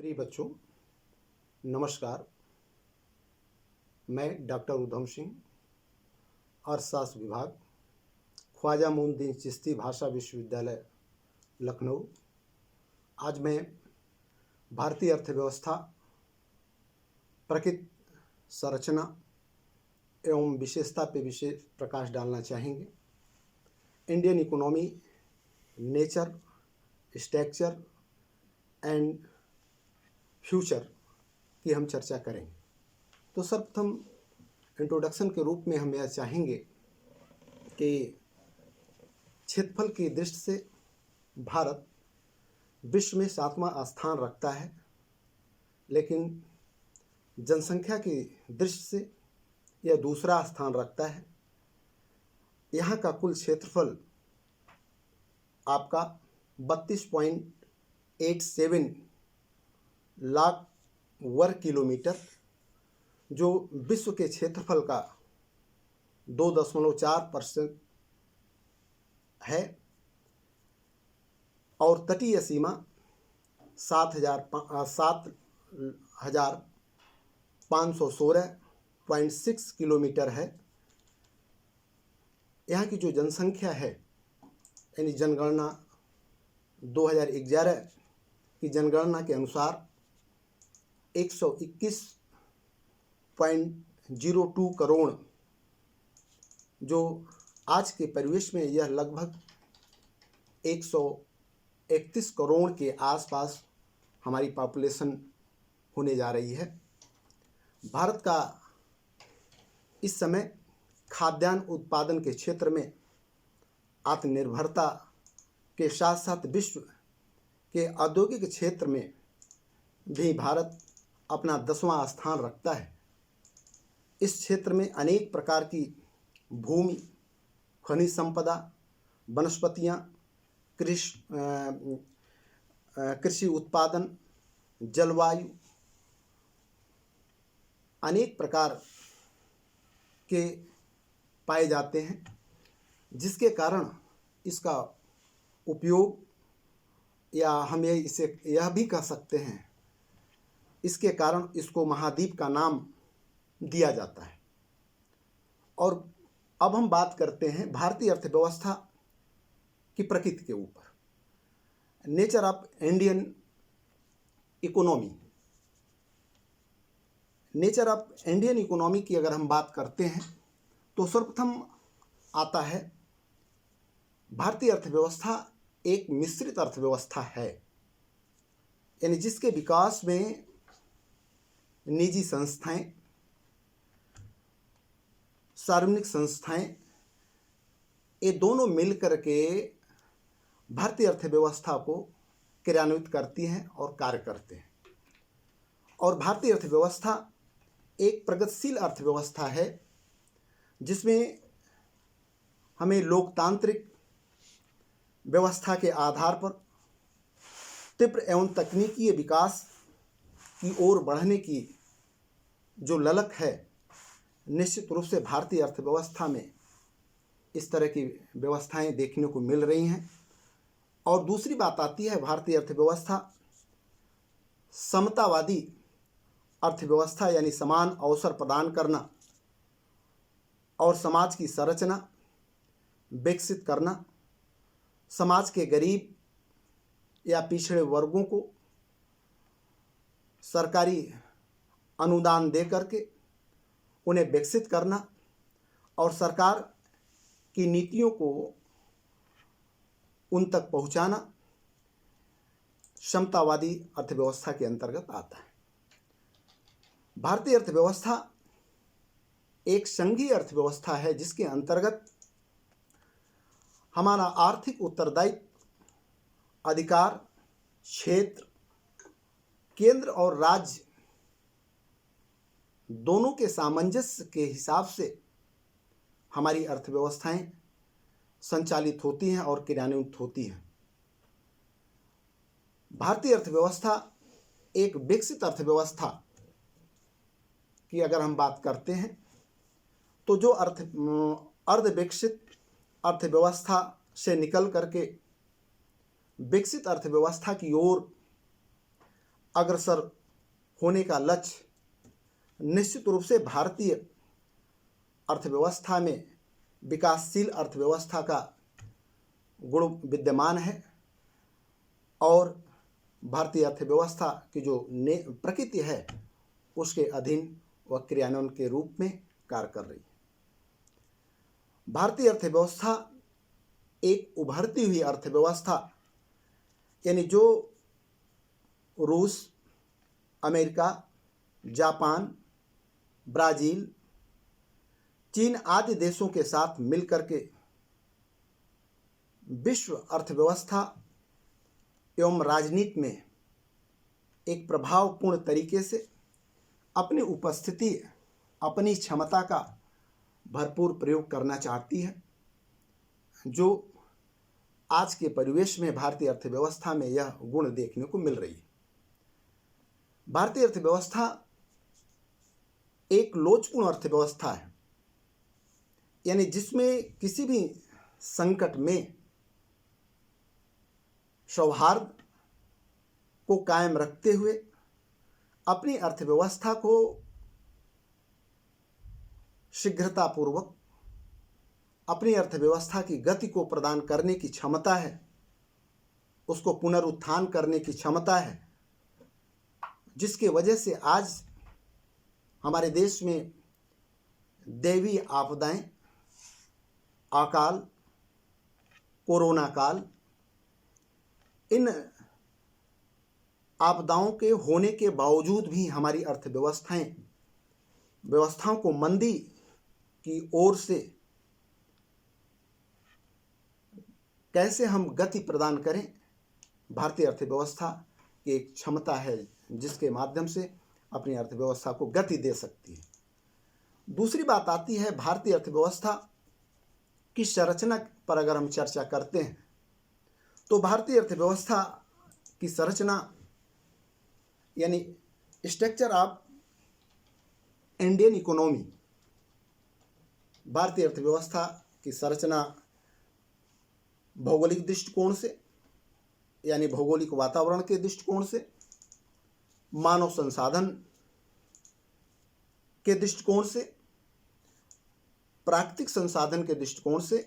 प्रिय बच्चों, नमस्कार। मैं डॉक्टर उधम सिंह, अर्थशास्त्र विभाग, ख्वाजा मोइनुद्दीन चिश्ती भाषा विश्वविद्यालय लखनऊ। आज मैं भारतीय अर्थव्यवस्था, प्रकृति, संरचना एवं विशेषता पे विशेष प्रकाश डालना चाहेंगे। Indian economy, nature, structure and future की हम चर्चा करेंगे। तो सर्वप्रथम इंट्रोडक्शन के रूप में हम यह चाहेंगे कि क्षेत्रफल की दृष्टि से भारत विश्व में 7वां स्थान रखता है, लेकिन जनसंख्या की दृष्टि से यह दूसरा स्थान रखता है। यहाँ का कुल क्षेत्रफल आपका 32.87 लाख वर्ग किलोमीटर, जो विश्व के क्षेत्रफल का 2.4% है, और तटीय सीमा 7,516.6 किलोमीटर है। यहाँ की जो जनसंख्या है, यानी जनगणना 2011 की जनगणना के अनुसार 121.02 करोड़, जो आज के परिवेश में यह लगभग 131 करोड़ के आसपास हमारी पॉपुलेशन होने जा रही है। भारत का इस समय खाद्यान्न उत्पादन के क्षेत्र में आत्मनिर्भरता के साथ साथ विश्व के औद्योगिक क्षेत्र में भी भारत अपना 10वां स्थान रखता है। इस क्षेत्र में अनेक प्रकार की भूमि, खनिज संपदा, वनस्पतियाँ, कृषि उत्पादन, जलवायु, अनेक प्रकार के पाए जाते हैं, जिसके कारण इसका उपयोग, या हम इसे यह भी कह सकते हैं, इसके कारण इसको महाद्वीप का नाम दिया जाता है। और अब हम बात करते हैं भारतीय अर्थव्यवस्था की प्रकृति के ऊपर। Nature of Indian economy. Nature of Indian economy की अगर हम बात करते हैं तो सर्वप्रथम आता है भारतीय अर्थव्यवस्था एक मिश्रित अर्थव्यवस्था है, यानी जिसके विकास में निजी संस्थाएं, सार्वजनिक संस्थाएं, ये दोनों मिलकर के भारतीय अर्थव्यवस्था को क्रियान्वित करती हैं और कार्य करते हैं। और भारतीय अर्थव्यवस्था एक प्रगतिशील अर्थव्यवस्था है, जिसमें हमें लोकतांत्रिक व्यवस्था के आधार पर तीव्र एवं तकनीकी विकास की ओर बढ़ने की जो ललक है, निश्चित रूप से भारतीय अर्थव्यवस्था में इस तरह की व्यवस्थाएं देखने को मिल रही हैं। और दूसरी बात आती है, भारतीय अर्थव्यवस्था समतावादी अर्थव्यवस्था, यानी समान अवसर प्रदान करना और समाज की संरचना विकसित करना, समाज के गरीब या पिछड़े वर्गों को सरकारी अनुदान दे करके उन्हें विकसित करना और सरकार की नीतियों को उन तक पहुंचाना समतावादी अर्थव्यवस्था के अंतर्गत आता है। भारतीय अर्थव्यवस्था एक संघीय अर्थव्यवस्था है, जिसके अंतर्गत हमारा आर्थिक उत्तरदायित्व, अधिकार, क्षेत्र, केंद्र और राज्य दोनों के सामंजस्य के हिसाब से हमारी अर्थव्यवस्थाएं संचालित होती हैं और क्रियान्वित होती हैं। भारतीय अर्थव्यवस्था एक विकसित अर्थव्यवस्था की अगर हम बात करते हैं तो जो अर्ध विकसित अर्थव्यवस्था से निकल करके विकसित अर्थव्यवस्था की ओर अग्रसर होने का लक्ष्य निश्चित रूप से भारतीय अर्थव्यवस्था में विकासशील अर्थव्यवस्था का गुण विद्यमान है और भारतीय अर्थव्यवस्था की जो प्रकृति है उसके अधीन वह क्रियान्वयन के रूप में कार्य कर रही है। भारतीय अर्थव्यवस्था एक उभरती हुई अर्थव्यवस्था, यानी जो रूस, अमेरिका, जापान, ब्राज़ील, चीन आदि देशों के साथ मिलकर के विश्व अर्थव्यवस्था एवं राजनीति में एक प्रभावपूर्ण तरीके से अपनी उपस्थिति, अपनी क्षमता का भरपूर प्रयोग करना चाहती है, जो आज के परिवेश में भारतीय अर्थव्यवस्था में यह गुण देखने को मिल रही है। भारतीय अर्थव्यवस्था एक लोचपूर्ण अर्थव्यवस्था है, यानी जिसमें किसी भी संकट में सौहार्द को कायम रखते हुए अपनी अर्थव्यवस्था को शीघ्रतापूर्वक अपनी अर्थव्यवस्था की गति को प्रदान करने की क्षमता है, उसको पुनरुत्थान करने की क्षमता है, जिसके वजह से आज हमारे देश में दैवीय आपदाएं, अकाल, कोरोना काल, इन आपदाओं के होने के बावजूद भी हमारी व्यवस्थाओं को मंदी की ओर से कैसे हम गति प्रदान करें, भारतीय अर्थव्यवस्था की एक क्षमता है जिसके माध्यम से अपनी अर्थव्यवस्था को गति दे सकती है। दूसरी बात आती है भारतीय अर्थव्यवस्था की संरचना पर अगर हम चर्चा करते हैं तो भारतीय अर्थव्यवस्था की संरचना यानी स्ट्रक्चर ऑफ इंडियन इकोनॉमी, भारतीय अर्थव्यवस्था की संरचना भौगोलिक दृष्टिकोण से यानी भौगोलिक वातावरण के दृष्टिकोण से, मानव संसाधन के दृष्टिकोण से, प्राकृतिक संसाधन के दृष्टिकोण से,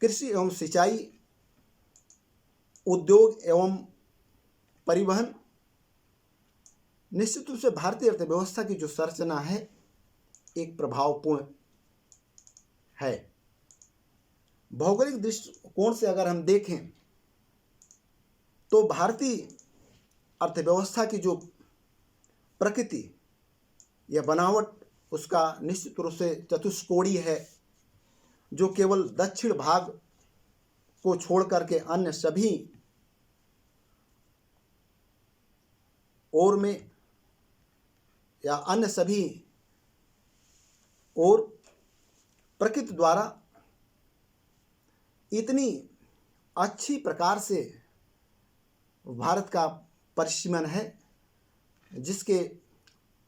कृषि एवं सिंचाई, उद्योग एवं परिवहन, निश्चित रूप से भारतीय अर्थव्यवस्था की जो संरचना है एक प्रभावपूर्ण है। भौगोलिक दृष्टिकोण से अगर हम देखें तो भारतीय अर्थव्यवस्था की जो प्रकृति या बनावट उसका निश्चित रूप से चतुष्कोणीय है, जो केवल दक्षिण भाग को छोड़ करके अन्य सभी ओर में या अन्य सभी ओर प्रकृति द्वारा इतनी अच्छी प्रकार से भारत का परिसीमन है जिसके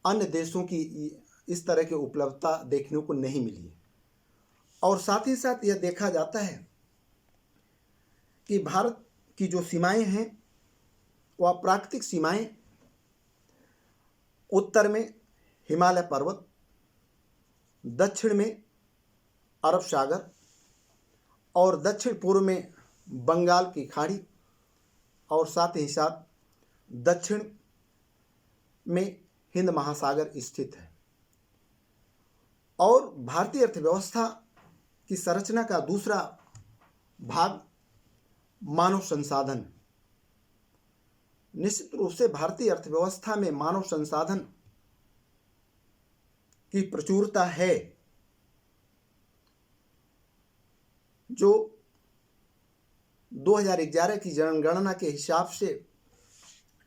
अन्य देशों की इस तरह की उपलब्धता देखने को नहीं मिली है। और साथ ही साथ यह देखा जाता है कि भारत की जो सीमाएं हैं वह प्राकृतिक सीमाएं उत्तर में हिमालय पर्वत, दक्षिण में अरब सागर और दक्षिण पूर्व में बंगाल की खाड़ी और साथ ही साथ दक्षिण में हिंद महासागर स्थित है। और भारतीय अर्थव्यवस्था की संरचना का दूसरा भाग मानव संसाधन। निश्चित रूप से भारतीय अर्थव्यवस्था में मानव संसाधन की प्रचुरता है, जो 2011 की जनगणना के हिसाब से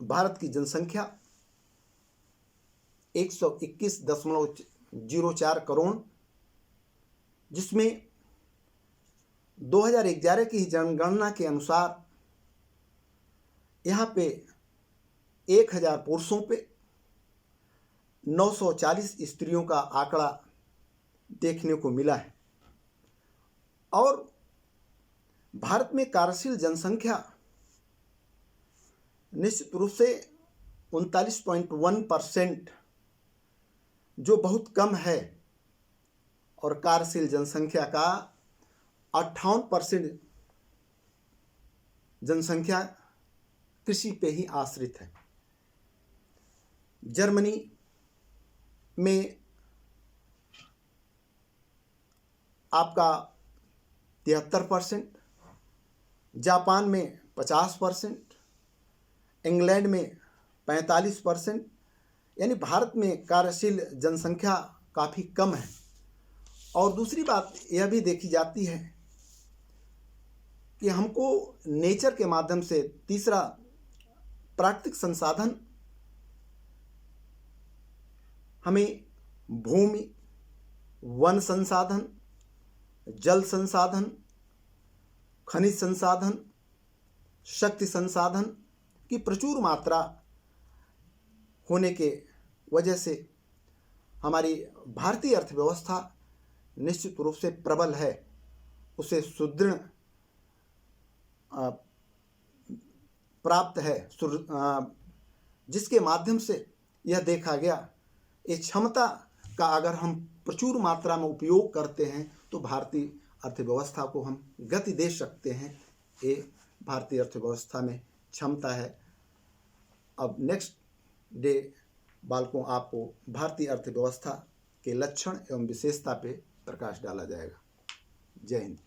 भारत की जनसंख्या 121.04 करोड़, जिसमें 2011 की जनगणना के अनुसार यहाँ पे 1000 पुरुषों पे 940 स्त्रियों का आंकड़ा देखने को मिला है। और भारत में कार्यशील जनसंख्या निश्चित रूप से 39.1% जो बहुत कम है, और कार्यशील जनसंख्या का 58% जनसंख्या कृषि पे ही आश्रित है। जर्मनी में आपका 73%, जापान में 50%, इंग्लैंड में 45%, यानी भारत में कार्यशील जनसंख्या काफ़ी कम है। और दूसरी बात यह भी देखी जाती है कि हमको नेचर के माध्यम से, तीसरा प्राकृतिक संसाधन, हमें भूमि, वन संसाधन, जल संसाधन, खनिज संसाधन, शक्ति संसाधन की प्रचुर मात्रा होने के वजह से हमारी भारतीय अर्थव्यवस्था निश्चित रूप से प्रबल है, उसे सुदृढ़ प्राप्त है, जिसके माध्यम से यह देखा गया, इस क्षमता का अगर हम प्रचुर मात्रा में उपयोग करते हैं तो भारतीय अर्थव्यवस्था को हम गति दे सकते हैं। ये भारतीय अर्थव्यवस्था में क्षमता है। अब नेक्स्ट डे बालकों आपको भारतीय अर्थव्यवस्था के लक्षण एवं विशेषता पे प्रकाश डाला जाएगा। जय हिंद।